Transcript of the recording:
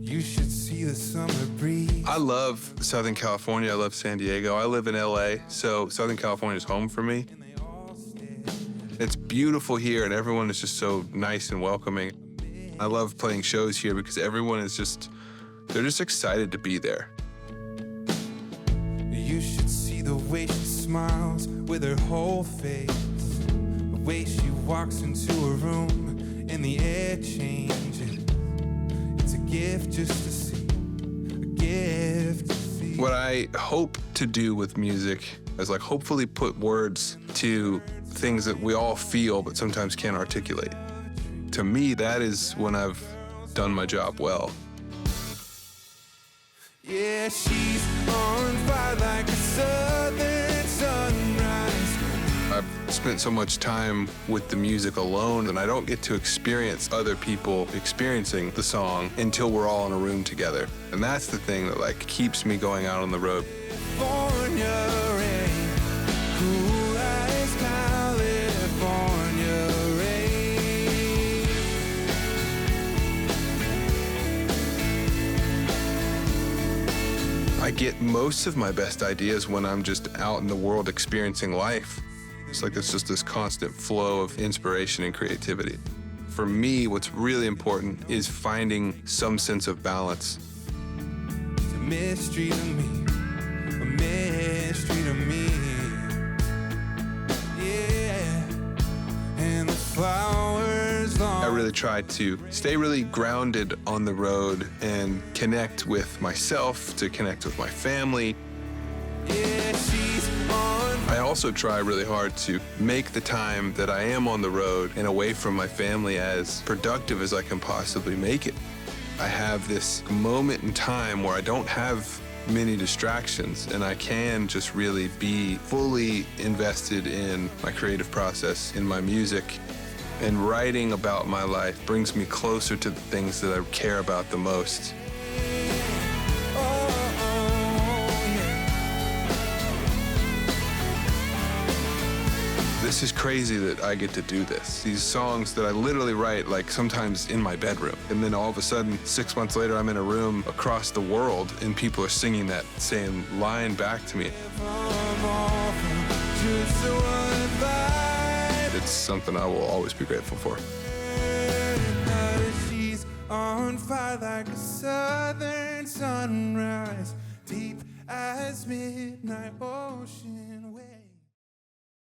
You should see the summer breeze. I love Southern California. I love San Diego. I live in LA, so Southern California is home for me. It's beautiful here, and everyone is just so nice and welcoming. I love playing shows here because everyone is they're just excited to be there. You should see the way she smiles with her whole face, the way she walks into a room and the air changes. It's a gift just to see, a gift to see. What I hope to do with music is like hopefully put words to things that we all feel but sometimes can't articulate. To me, that is when I've done my job well. Yeah, she's on fire like a southern sunrise. I've spent so much time with the music alone, and I don't get to experience other people experiencing the song until we're all in a room together. And that's the thing that like keeps me going out on the road. California rain, cool as California rain. I get most of my best ideas when I'm just out in the world experiencing life. It's like it's just this constant flow of inspiration and creativity. For me, what's really important is finding some sense of balance. It's a mystery to me, a mystery to me. Yeah, and the flowers long. I really try to stay really grounded on the road and connect with myself, to connect with my family. Yeah, she's on. I also try really hard to make the time that I am on the road and away from my family as productive as I can possibly make it. I have this moment in time where I don't have many distractions and I can just really be fully invested in my creative process, in my music. And writing about my life brings me closer to the things that I care about the most. This is crazy that I get to do this. These songs that I literally write, like sometimes in my bedroom. And then all of a sudden, 6 months later, I'm in a room across the world and people are singing that same line back to me. It's something I will always be grateful for. She's on fire like a southern sunrise, deep as midnight ocean.